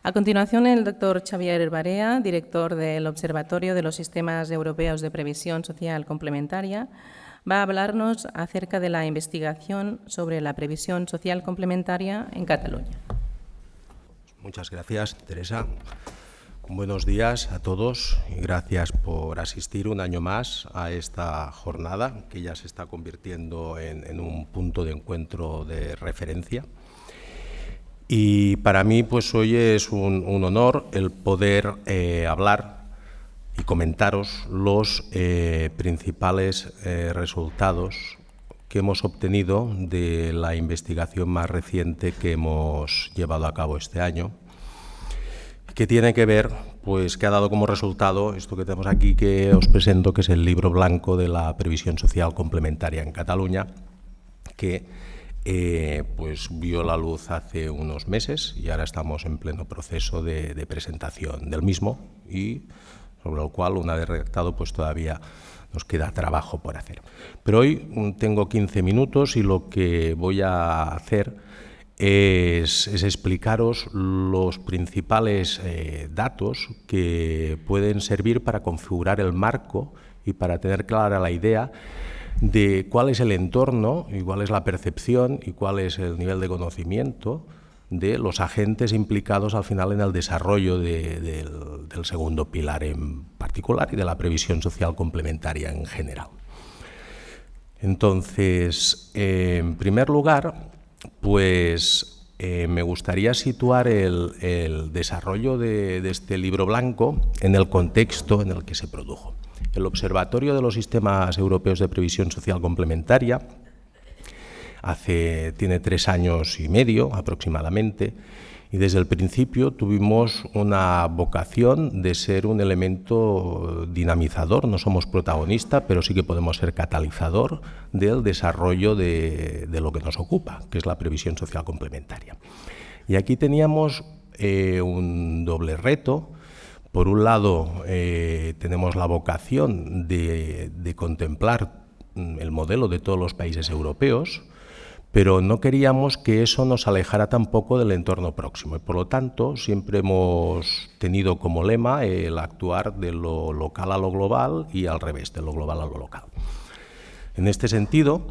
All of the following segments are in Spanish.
A continuación, el doctor Xavier Barea, director del Observatorio de los Sistemas Europeos de Previsión Social Complementaria, va a hablarnos acerca de la investigación sobre la previsión social complementaria en Cataluña. Muchas gracias, Teresa. Buenos días a todos y gracias por asistir un año más a esta jornada que ya se está convirtiendo en un punto de encuentro de referencia. Y para mí, pues hoy es un honor el poder hablar y comentaros los principales resultados que hemos obtenido de la investigación más reciente que hemos llevado a cabo este año, que tiene que ver, pues que ha dado como resultado esto que tenemos aquí, que os presento, que es el libro blanco de la previsión social complementaria en Cataluña, que pues vio la luz hace unos meses y ahora estamos en pleno proceso de presentación del mismo, y sobre el cual, una vez redactado, pues todavía nos queda trabajo por hacer. Pero hoy tengo 15 minutos y lo que voy a hacer es explicaros los principales datos que pueden servir para configurar el marco y para tener clara la idea de cuál es el entorno y cuál es la percepción y cuál es el nivel de conocimiento de los agentes implicados al final en el desarrollo del segundo pilar en particular y de la previsión social complementaria en general. Entonces, en primer lugar, pues me gustaría situar el desarrollo de este libro blanco en el contexto en el que se produjo. El Observatorio de los Sistemas Europeos de Previsión Social Complementaria tiene 3 años y medio aproximadamente, y desde el principio tuvimos una vocación de ser un elemento dinamizador. No somos protagonista, pero sí que podemos ser catalizador del desarrollo de lo que nos ocupa, que es la previsión social complementaria. Y aquí teníamos un doble reto. Por un lado, tenemos la vocación de contemplar el modelo de todos los países europeos, pero no queríamos que eso nos alejara tampoco del entorno próximo. Y por lo tanto, siempre hemos tenido como lema el actuar de lo local a lo global y al revés, de lo global a lo local. En este sentido,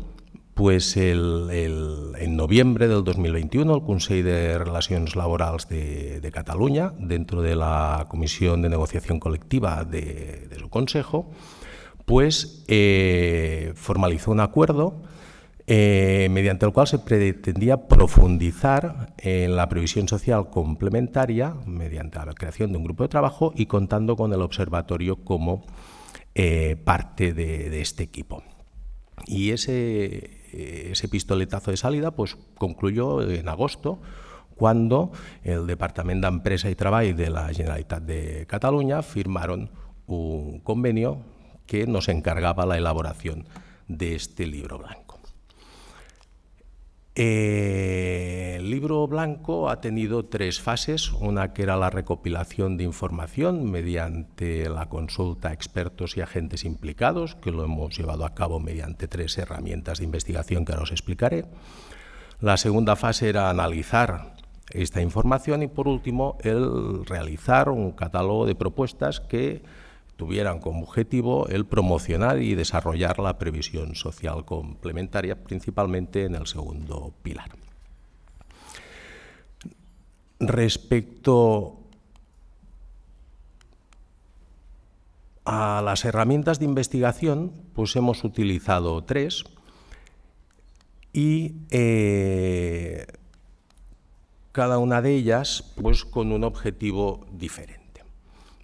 pues en noviembre del 2021, el Consell de Relacions Laborals de Cataluña, dentro de la Comisión de Negociación Colectiva de su Consejo, pues formalizó un acuerdo mediante el cual se pretendía profundizar en la previsión social complementaria mediante la creación de un grupo de trabajo y contando con el observatorio como parte de este equipo. Y ese pistoletazo de salida pues concluyó en agosto, cuando el Departament d'Empresa i Treball de la Generalitat de Cataluña firmaron un convenio que nos encargaba la elaboración de este libro blanco. El libro blanco ha tenido 3 fases, una que era la recopilación de información mediante la consulta a expertos y agentes implicados, que lo hemos llevado a cabo mediante 3 herramientas de investigación que ahora os explicaré. La segunda fase era analizar esta información y, por último, el realizar un catálogo de propuestas que tuvieran como objetivo el promocionar y desarrollar la previsión social complementaria, principalmente en el segundo pilar. Respecto a las herramientas de investigación, pues hemos utilizado 3 y cada una de ellas pues con un objetivo diferente.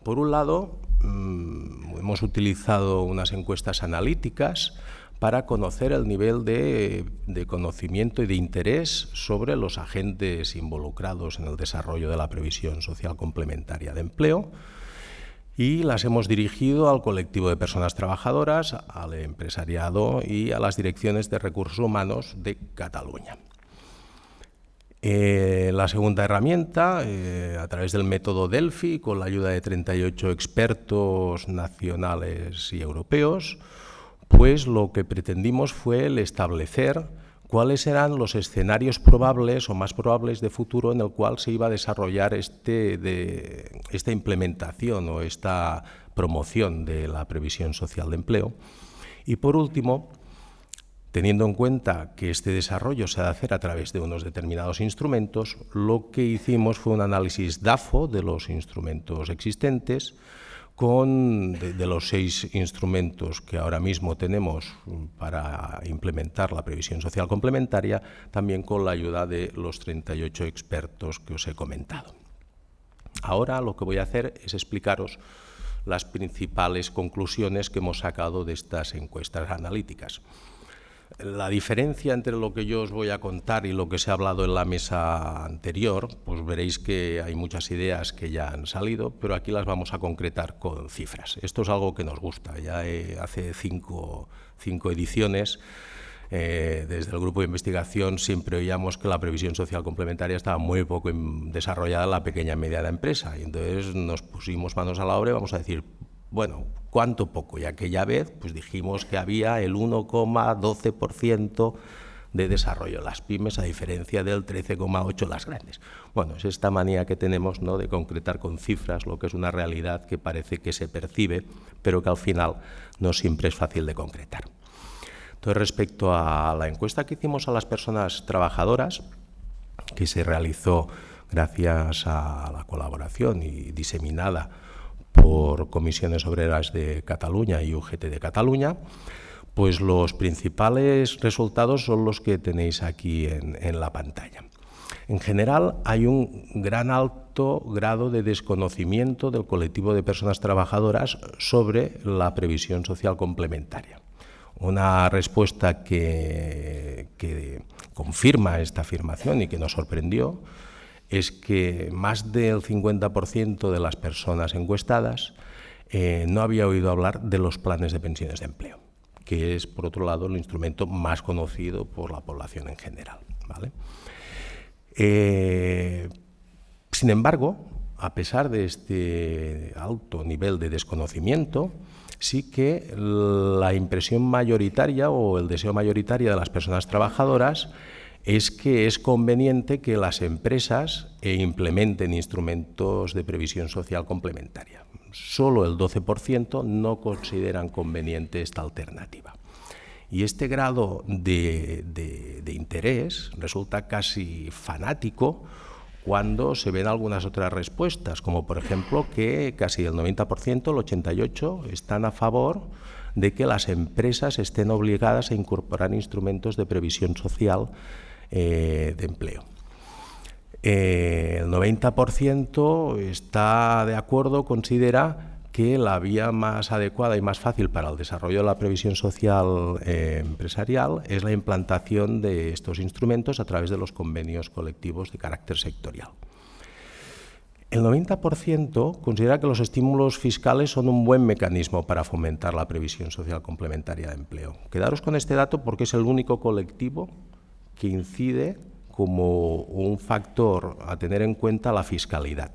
Por un lado, hemos utilizado unas encuestas analíticas para conocer el nivel de conocimiento y de interés sobre los agentes involucrados en el desarrollo de la previsión social complementaria de empleo, y las hemos dirigido al colectivo de personas trabajadoras, al empresariado y a las direcciones de recursos humanos de Cataluña. La segunda herramienta, a través del método Delphi, con la ayuda de 38 expertos nacionales y europeos, pues lo que pretendimos fue el establecer cuáles eran los escenarios probables o más probables de futuro en el cual se iba a desarrollar esta implementación o esta promoción de la previsión social de empleo. Y por último, teniendo en cuenta que este desarrollo se ha de hacer a través de unos determinados instrumentos, lo que hicimos fue un análisis DAFO de los instrumentos existentes, de los 6 instrumentos que ahora mismo tenemos para implementar la previsión social complementaria, también con la ayuda de los 38 expertos que os he comentado. Ahora lo que voy a hacer es explicaros las principales conclusiones que hemos sacado de estas encuestas analíticas. La diferencia entre lo que yo os voy a contar y lo que se ha hablado en la mesa anterior, pues veréis que hay muchas ideas que ya han salido, pero aquí las vamos a concretar con cifras. Esto es algo que nos gusta. Ya hace cinco ediciones, desde el grupo de investigación, siempre oíamos que la previsión social complementaria estaba muy poco desarrollada en la pequeña y mediana empresa. Y entonces nos pusimos manos a la obra y vamos a decir, bueno, ¿cuánto poco? Y aquella vez pues dijimos que había el 1,12% de desarrollo en las pymes, a diferencia del 13,8% en las grandes. Bueno, es esta manía que tenemos, ¿no?, de concretar con cifras lo que es una realidad que parece que se percibe, pero que al final no siempre es fácil de concretar. Entonces, respecto a la encuesta que hicimos a las personas trabajadoras, que se realizó gracias a la colaboración y diseminada por Comisiones Obreras de Cataluña y UGT de Cataluña, pues los principales resultados son los que tenéis aquí en la pantalla. En general, hay un gran alto grado de desconocimiento del colectivo de personas trabajadoras sobre la previsión social complementaria. Una respuesta que confirma esta afirmación y que nos sorprendió es que más del 50% de las personas encuestadas no había oído hablar de los planes de pensiones de empleo, que es, por otro lado, el instrumento más conocido por la población en general, ¿vale? Sin embargo, a pesar de este alto nivel de desconocimiento, sí que la impresión mayoritaria o el deseo mayoritario de las personas trabajadoras es que es conveniente que las empresas implementen instrumentos de previsión social complementaria. Solo el 12% no consideran conveniente esta alternativa. Y este grado de interés resulta casi fanático cuando se ven algunas otras respuestas, como por ejemplo que casi el 90%, el 88%, están a favor de que las empresas estén obligadas a incorporar instrumentos de previsión social de empleo. El 90% está de acuerdo, considera que la vía más adecuada y más fácil para el desarrollo de la previsión social empresarial es la implantación de estos instrumentos a través de los convenios colectivos de carácter sectorial. El 90% considera que los estímulos fiscales son un buen mecanismo para fomentar la previsión social complementaria de empleo. Quedaros con este dato porque es el único colectivo que incide como un factor a tener en cuenta la fiscalidad.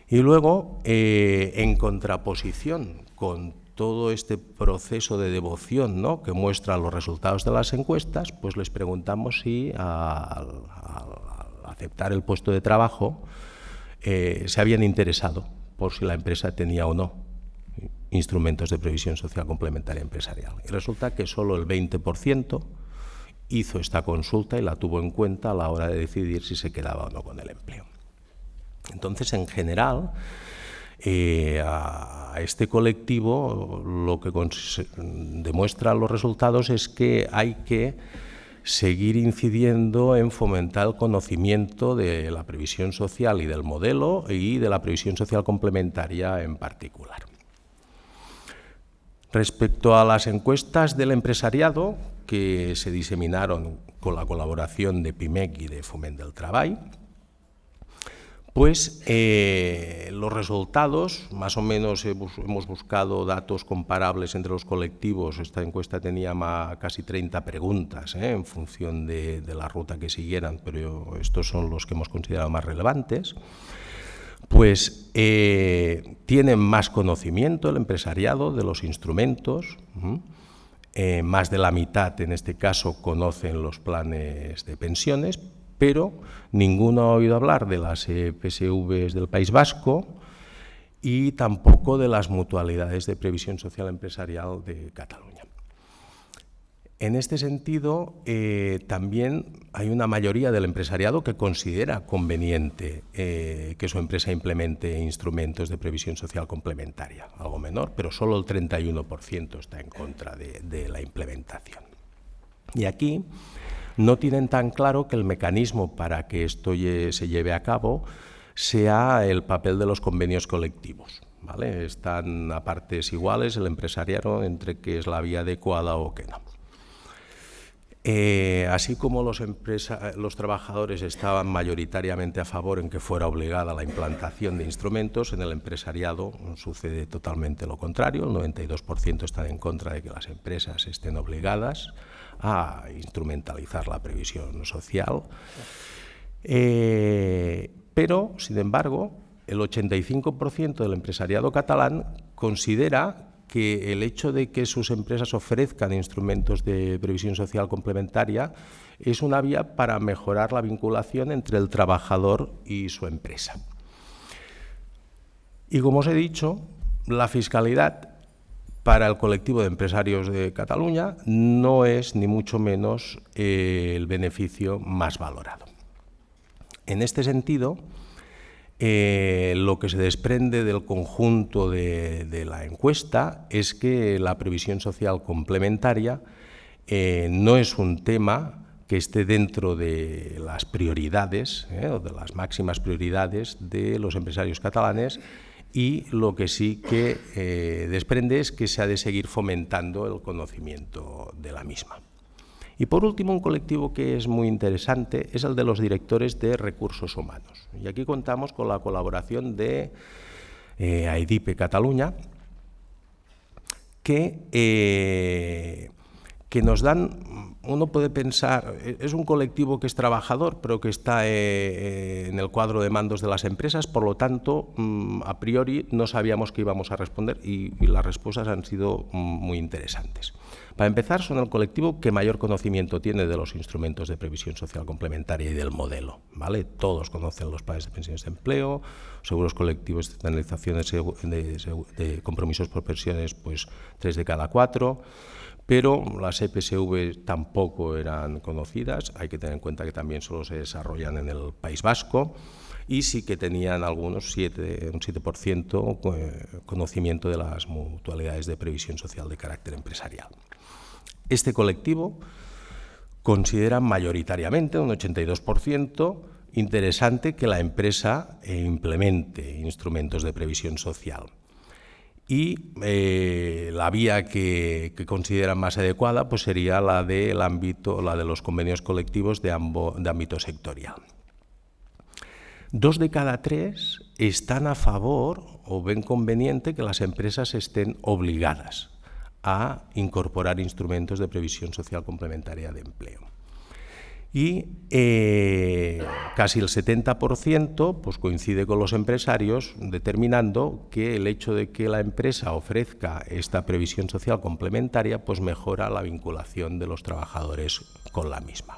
Y luego, en contraposición con todo este proceso de devoción, ¿no?, que muestran los resultados de las encuestas, pues les preguntamos si al aceptar el puesto de trabajo se habían interesado por si la empresa tenía o no instrumentos de previsión social complementaria empresarial. Y resulta que solo el 20% hizo esta consulta y la tuvo en cuenta a la hora de decidir si se quedaba o no con el empleo. Entonces, en general, a este colectivo lo que demuestran los resultados es que hay que seguir incidiendo en fomentar el conocimiento de la previsión social y del modelo y de la previsión social complementaria en particular. Respecto a las encuestas del empresariado, que se diseminaron con la colaboración de PIMEC y de Foment del Treball, pues los resultados, más o menos hemos buscado datos comparables entre los colectivos. Esta encuesta tenía casi 30 preguntas en función de la ruta que siguieran, pero estos son los que hemos considerado más relevantes. Pues tienen más conocimiento el empresariado de los instrumentos, más de la mitad, en este caso, conocen los planes de pensiones, pero ninguno ha oído hablar de las EPSV del País Vasco y tampoco de las mutualidades de previsión social empresarial de Cataluña. En este sentido, también hay una mayoría del empresariado que considera conveniente que su empresa implemente instrumentos de previsión social complementaria, algo menor, pero solo el 31% está en contra de la implementación. Y aquí no tienen tan claro que el mecanismo para que esto se lleve a cabo sea el papel de los convenios colectivos, ¿vale? Están a partes iguales el empresariado entre que es la vía adecuada o que no. Así como los trabajadores estaban mayoritariamente a favor en que fuera obligada la implantación de instrumentos, en el empresariado sucede totalmente lo contrario. El 92% están en contra de que las empresas estén obligadas a instrumentalizar la previsión social. Pero, sin embargo, el 85% del empresariado catalán considera que el hecho de que sus empresas ofrezcan instrumentos de previsión social complementaria es una vía para mejorar la vinculación entre el trabajador y su empresa. Y como os he dicho, la fiscalidad para el colectivo de empresarios de Cataluña no es ni mucho menos el beneficio más valorado. En este sentido, lo que se desprende del conjunto de la encuesta es que la previsión social complementaria no es un tema que esté dentro de las prioridades o de las máximas prioridades de los empresarios catalanes, y lo que sí que desprende es que se ha de seguir fomentando el conocimiento de la misma. Y por último, un colectivo que es muy interesante es el de los directores de recursos humanos. Y aquí contamos con la colaboración de AIDIPE Cataluña, que nos dan, uno puede pensar, es un colectivo que es trabajador, pero que está en el cuadro de mandos de las empresas, por lo tanto, a priori no sabíamos qué íbamos a responder y las respuestas han sido muy interesantes. Para empezar, son el colectivo que mayor conocimiento tiene de los instrumentos de previsión social complementaria y del modelo, ¿vale? Todos conocen los planes de pensiones de empleo, seguros colectivos, externalizaciones de compromisos por pensiones, pues 3 de cada 4, pero las EPSV tampoco eran conocidas. Hay que tener en cuenta que también solo se desarrollan en el País Vasco, y sí que tenían algunos, un 7%, conocimiento de las mutualidades de previsión social de carácter empresarial. Este colectivo considera mayoritariamente, un 82%, interesante que la empresa implemente instrumentos de previsión social. Y la vía que consideran más adecuada pues sería la de los convenios colectivos de ámbito sectorial. 2 de cada 3 están a favor o ven conveniente que las empresas estén obligadas a incorporar instrumentos de previsión social complementaria de empleo. Y casi el 70% pues coincide con los empresarios, determinando que el hecho de que la empresa ofrezca esta previsión social complementaria pues mejora la vinculación de los trabajadores con la misma.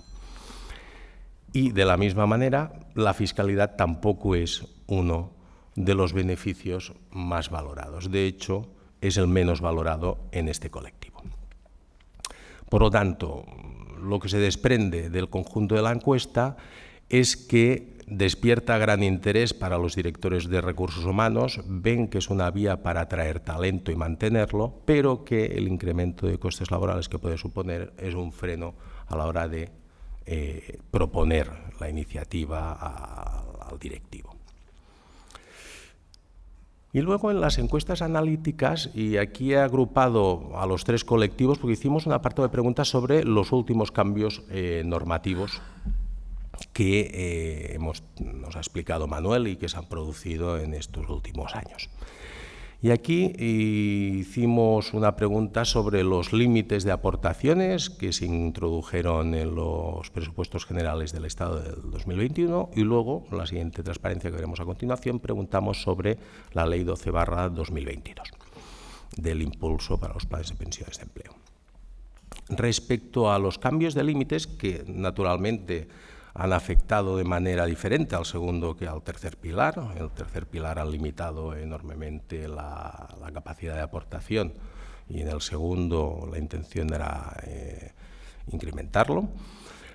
Y de la misma manera, la fiscalidad tampoco es uno de los beneficios más valorados. De hecho, es el menos valorado en este colectivo. Por lo tanto, lo que se desprende del conjunto de la encuesta es que despierta gran interés para los directores de recursos humanos, ven que es una vía para atraer talento y mantenerlo, pero que el incremento de costes laborales que puede suponer es un freno a la hora de proponer la iniciativa al directivo. Y luego en las encuestas analíticas, y aquí he agrupado a los 3 colectivos porque hicimos un apartado de preguntas sobre los últimos cambios normativos que nos ha explicado Manuel y que se han producido en estos últimos años. Y aquí hicimos una pregunta sobre los límites de aportaciones que se introdujeron en los presupuestos generales del Estado del 2021 y luego, la siguiente transparencia que veremos a continuación, preguntamos sobre la Ley 12/2022 del impulso para los planes de pensiones de empleo. Respecto a los cambios de límites, que naturalmente han afectado de manera diferente al segundo que al tercer pilar. El tercer pilar ha limitado enormemente la capacidad de aportación y en el segundo la intención era incrementarlo.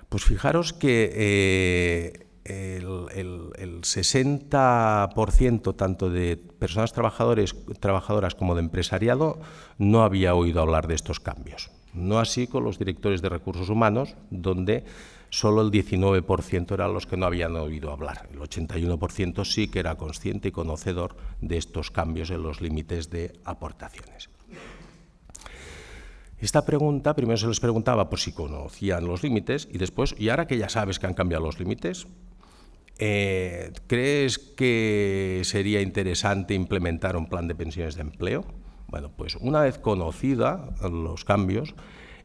Pues fijaros que el 60% tanto de personas trabajadoras como de empresariado no había oído hablar de estos cambios. No así con los directores de recursos humanos, donde solo el 19% eran los que no habían oído hablar. El 81% sí que era consciente y conocedor de estos cambios en los límites de aportaciones. Esta pregunta, primero se les preguntaba pues, si conocían los límites y después, y ahora que ya sabes que han cambiado los límites, ¿crees que sería interesante implementar un plan de pensiones de empleo? Bueno, pues una vez conocida los cambios,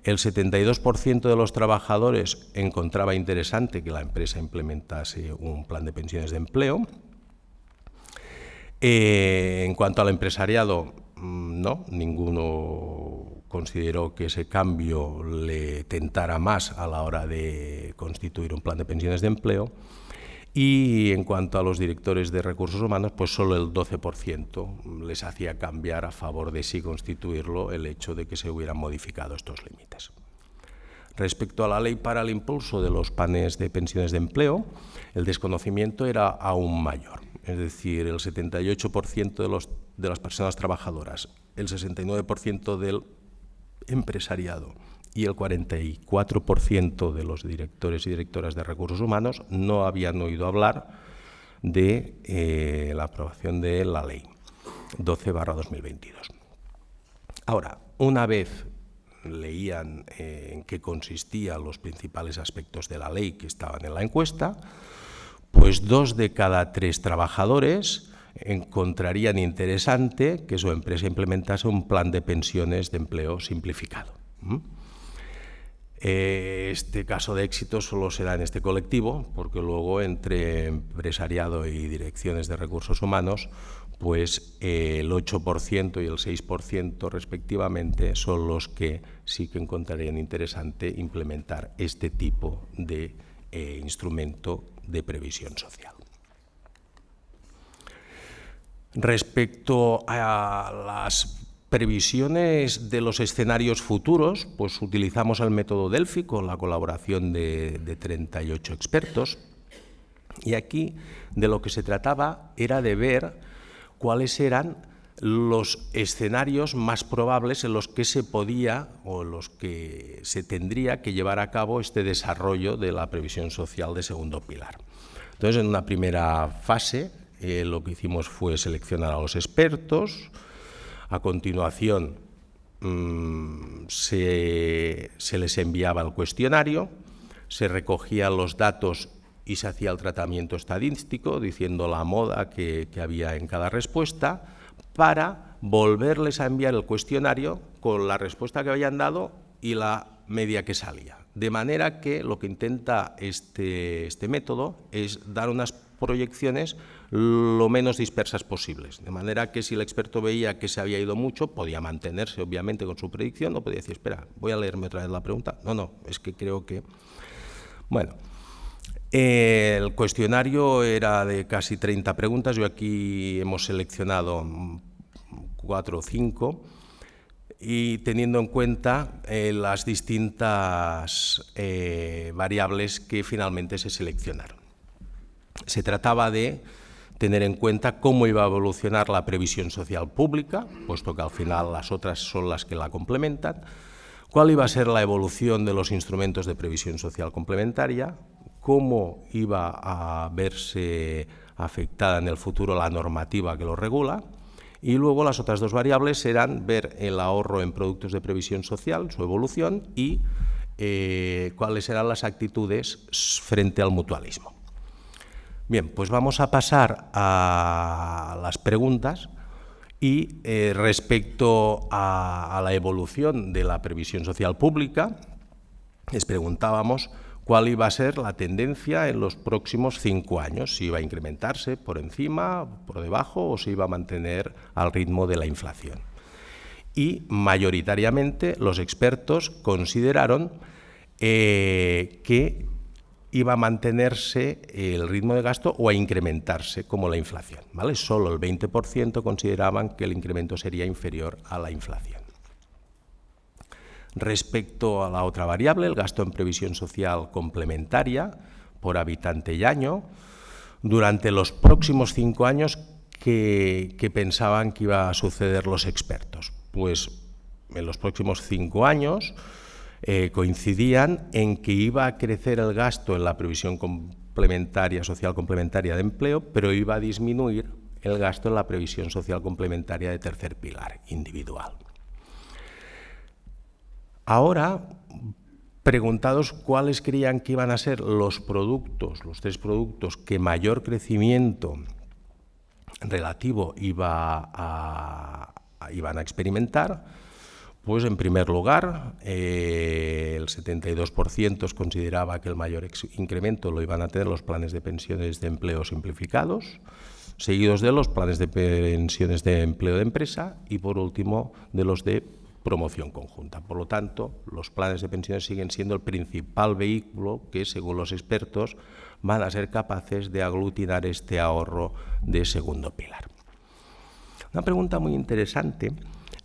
el 72% de los trabajadores encontraba interesante que la empresa implementase un plan de pensiones de empleo. En cuanto al empresariado, no, ninguno consideró que ese cambio le tentara más a la hora de constituir un plan de pensiones de empleo. Y en cuanto a los directores de recursos humanos, pues solo el 12% les hacía cambiar a favor de sí constituirlo el hecho de que se hubieran modificado estos límites. Respecto a la ley para el impulso de los planes de pensiones de empleo, el desconocimiento era aún mayor. Es decir, el 78% de las personas trabajadoras, el 69% del empresariado y el 44% de los directores y directoras de recursos humanos no habían oído hablar de la aprobación de la ley 12/2022. Ahora, una vez leían en qué consistían los principales aspectos de la ley que estaban en la encuesta, pues 2 de cada 3 trabajadores encontrarían interesante que su empresa implementase un plan de pensiones de empleo simplificado. Este caso de éxito solo se da en este colectivo, porque luego entre empresariado y direcciones de recursos humanos, pues el 8% y el 6% respectivamente son los que sí que encontrarían interesante implementar este tipo de instrumento de previsión social. Respecto a las previsiones de los escenarios futuros, pues utilizamos el método Delphi con la colaboración de 38 expertos y aquí de lo que se trataba era de ver cuáles eran los escenarios más probables en los que se podía o en los que se tendría que llevar a cabo este desarrollo de la previsión social de segundo pilar. Entonces, en una primera fase, lo que hicimos fue seleccionar a los expertos. A continuación, se les enviaba el cuestionario, se recogían los datos y se hacía el tratamiento estadístico, diciendo la moda que había en cada respuesta, para volverles a enviar el cuestionario con la respuesta que habían dado y la media que salía. De manera que lo que intenta este método es dar unas proyecciones lo menos dispersas posibles, de manera que si el experto veía que se había ido mucho, podía mantenerse obviamente con su predicción, o podía decir, espera, voy a leerme otra vez la pregunta. No, es que creo que... Bueno, el cuestionario era de casi 30 preguntas, yo aquí hemos seleccionado 4 o 5, y teniendo en cuenta las distintas variables que finalmente se seleccionaron. Se trataba de tener en cuenta cómo iba a evolucionar la previsión social pública, puesto que al final las otras son las que la complementan, cuál iba a ser la evolución de los instrumentos de previsión social complementaria, cómo iba a verse afectada en el futuro la normativa que lo regula, y luego las otras 2 variables eran ver el ahorro en productos de previsión social, su evolución, y cuáles eran las actitudes frente al mutualismo. Bien, pues vamos a pasar a las preguntas y respecto a la evolución de la previsión social pública, les preguntábamos cuál iba a ser la tendencia en los próximos 5 años, si iba a incrementarse por encima, por debajo o si iba a mantener al ritmo de la inflación. y mayoritariamente los expertos consideraron que iba a mantenerse el ritmo de gasto o a incrementarse como la inflación, ¿vale? Solo el 20% consideraban que el incremento sería inferior a la inflación. Respecto a la otra variable, el gasto en previsión social complementaria por habitante y año, durante los próximos 5 años, ¿qué pensaban que iba a suceder los expertos? Pues en los próximos 5 años coincidían en que iba a crecer el gasto en la previsión complementaria, social complementaria de empleo, pero iba a disminuir el gasto en la previsión social complementaria de tercer pilar, individual. Ahora, preguntados cuáles creían que iban a ser los productos, los 3 productos que mayor crecimiento relativo iban a experimentar, pues en primer lugar, el 72% consideraba que el mayor incremento lo iban a tener los planes de pensiones de empleo simplificados, seguidos de los planes de pensiones de empleo de empresa y, por último, de los de promoción conjunta. Por lo tanto, los planes de pensiones siguen siendo el principal vehículo que, según los expertos, van a ser capaces de aglutinar este ahorro de segundo pilar. Una pregunta muy interesante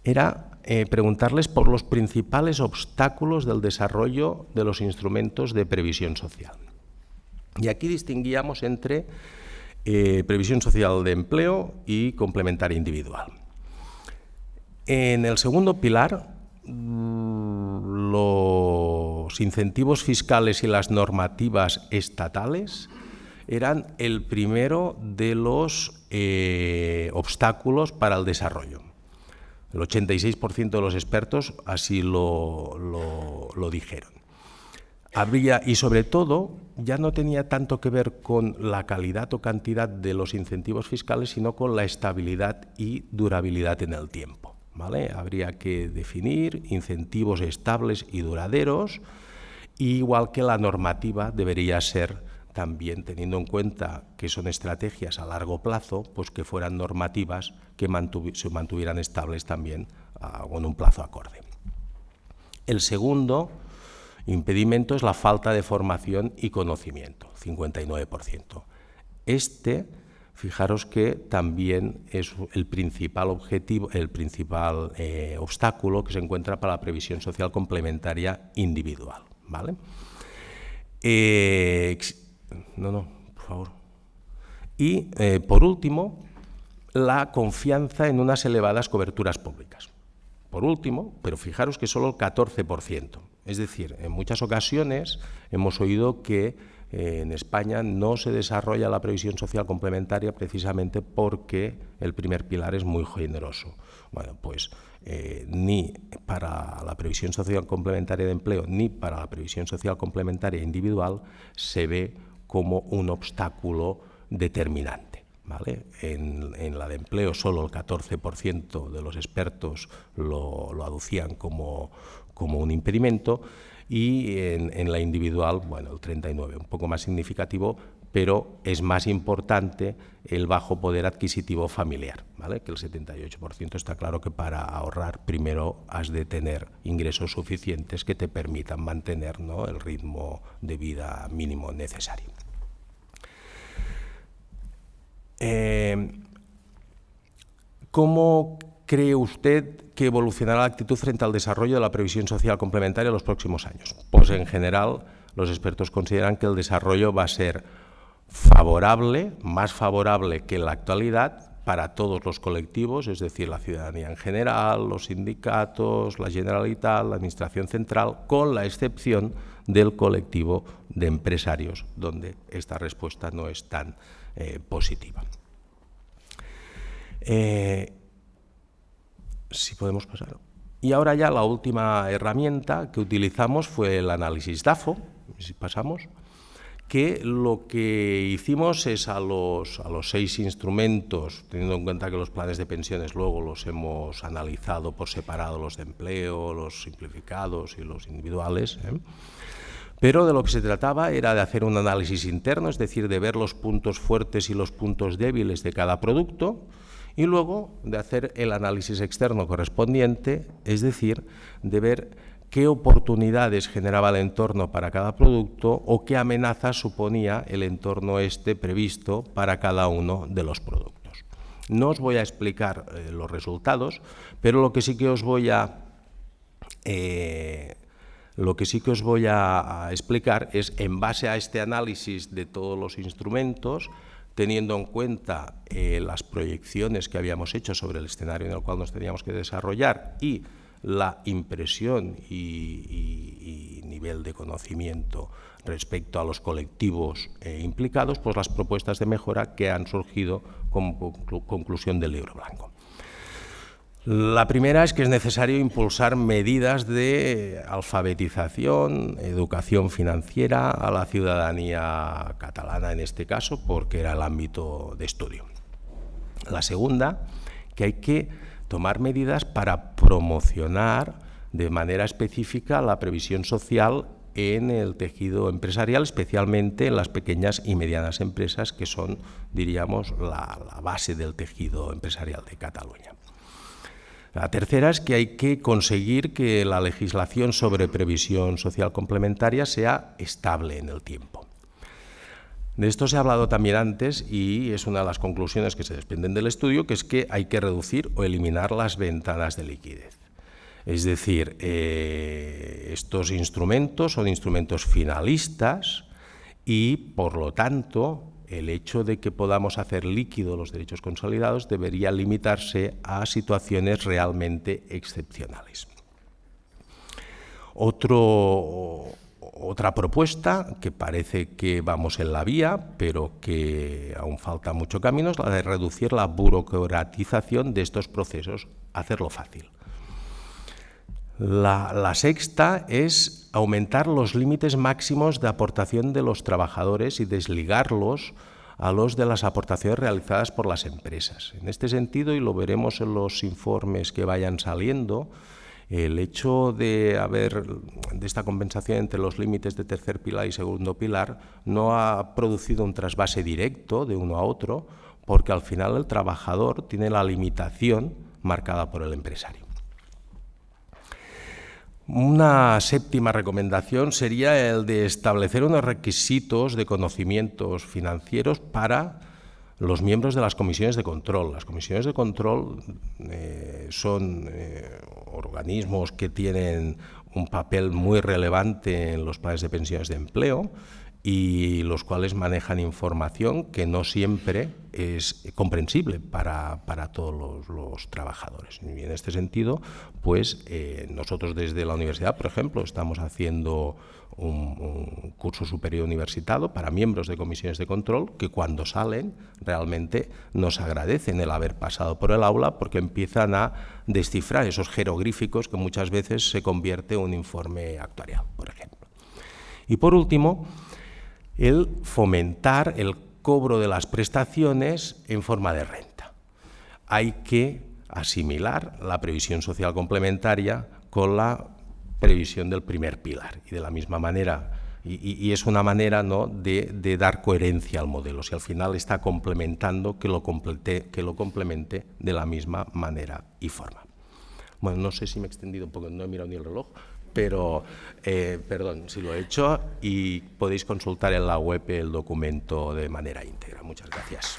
era preguntarles por los principales obstáculos del desarrollo de los instrumentos de previsión social. Y aquí distinguíamos entre previsión social de empleo y complementaria individual. En el segundo pilar, los incentivos fiscales y las normativas estatales eran el primero de los obstáculos para el desarrollo. El 86% de los expertos así lo dijeron. Y sobre todo, ya no tenía tanto que ver con la calidad o cantidad de los incentivos fiscales, sino con la estabilidad y durabilidad en el tiempo, ¿vale? Habría que definir incentivos estables y duraderos, igual que la normativa debería ser también, teniendo en cuenta que son estrategias a largo plazo, pues que fueran normativas que se mantuvieran estables también con un plazo acorde. El segundo impedimento es la falta de formación y conocimiento, 59%. Fijaros que también es el principal objetivo, el principal obstáculo que se encuentra para la previsión social complementaria individual, ¿vale? Por favor. Y, por último, la confianza en unas elevadas coberturas públicas. Por último, pero fijaros que solo el 14%. Es decir, en muchas ocasiones hemos oído que en España no se desarrolla la previsión social complementaria precisamente porque el primer pilar es muy generoso. Bueno, pues ni para la previsión social complementaria de empleo ni para la previsión social complementaria individual se ve como un obstáculo determinante, ¿vale? En la de empleo solo el 14% de los expertos lo aducían como un impedimento y en la individual, bueno, el 39%, un poco más significativo, pero es más importante el bajo poder adquisitivo familiar, ¿vale? Que el 78%. Está claro que para ahorrar primero has de tener ingresos suficientes que te permitan mantener, ¿no?, el ritmo de vida mínimo necesario. ¿Cómo cree usted que evolucionará la actitud frente al desarrollo de la previsión social complementaria en los próximos años? Pues en general los expertos consideran que el desarrollo va a ser favorable, más favorable que en la actualidad para todos los colectivos, es decir, la ciudadanía en general, los sindicatos, la Generalitat, la Administración Central, con la excepción del colectivo de empresarios, donde esta respuesta no es tan positiva. Si podemos pasar. Y ahora ya la última herramienta que utilizamos fue el análisis DAFO, si pasamos, que lo que hicimos es a los 6 instrumentos, teniendo en cuenta que los planes de pensiones luego los hemos analizado por separado, los de empleo, los simplificados y los individuales, pero de lo que se trataba era de hacer un análisis interno, es decir, de ver los puntos fuertes y los puntos débiles de cada producto y luego de hacer el análisis externo correspondiente, es decir, de ver qué oportunidades generaba el entorno para cada producto o qué amenazas suponía el entorno previsto para cada uno de los productos. No os voy a explicar los resultados, pero lo que sí que os voy a explicar es, en base a este análisis de todos los instrumentos, teniendo en cuenta las proyecciones que habíamos hecho sobre el escenario en el cual nos teníamos que desarrollar y la impresión y nivel de conocimiento respecto a los colectivos implicados, pues las propuestas de mejora que han surgido como conclusión del libro blanco. La primera es que es necesario impulsar medidas de alfabetización, educación financiera a la ciudadanía catalana en este caso, porque era el ámbito de estudio. La segunda, que hay que tomar medidas para promocionar de manera específica la previsión social en el tejido empresarial, especialmente en las pequeñas y medianas empresas, que son, diríamos, la base del tejido empresarial de Cataluña. La tercera es que hay que conseguir que la legislación sobre previsión social complementaria sea estable en el tiempo. De esto se ha hablado también antes y es una de las conclusiones que se desprenden del estudio, que es que hay que reducir o eliminar las ventanas de liquidez. Es decir, estos instrumentos son instrumentos finalistas y, por lo tanto, el hecho de que podamos hacer líquidos los derechos consolidados debería limitarse a situaciones realmente excepcionales. Otra propuesta, que parece que vamos en la vía, pero que aún falta mucho camino, es la de reducir la burocratización de estos procesos, hacerlo fácil. La sexta es aumentar los límites máximos de aportación de los trabajadores y desligarlos a los de las aportaciones realizadas por las empresas. En este sentido, y lo veremos en los informes que vayan saliendo, el hecho de esta compensación entre los límites de tercer pilar y segundo pilar no ha producido un trasvase directo de uno a otro, porque al final el trabajador tiene la limitación marcada por el empresario. Una séptima recomendación sería el de establecer unos requisitos de conocimientos financieros para los miembros de las comisiones de control. Las comisiones de control son organismos que tienen un papel muy relevante en los planes de pensiones de empleo y los cuales manejan información que no siempre es comprensible para todos los trabajadores. Y en este sentido, pues nosotros desde la universidad, por ejemplo, estamos haciendo un curso superior universitario para miembros de comisiones de control que cuando salen realmente nos agradecen el haber pasado por el aula porque empiezan a descifrar esos jeroglíficos que muchas veces se convierte en un informe actuarial, por ejemplo. Y por último, el fomentar el cobro de las prestaciones en forma de renta. Hay que asimilar la previsión social complementaria con la previsión del primer pilar y de la misma manera, y es una manera, ¿no?, de dar coherencia al modelo, si al final está complementando, que lo complemente de la misma manera y forma. Bueno, no sé si me he extendido un poco, no he mirado ni el reloj, pero, perdón, si lo he hecho, y podéis consultar en la web el documento de manera íntegra. Muchas gracias.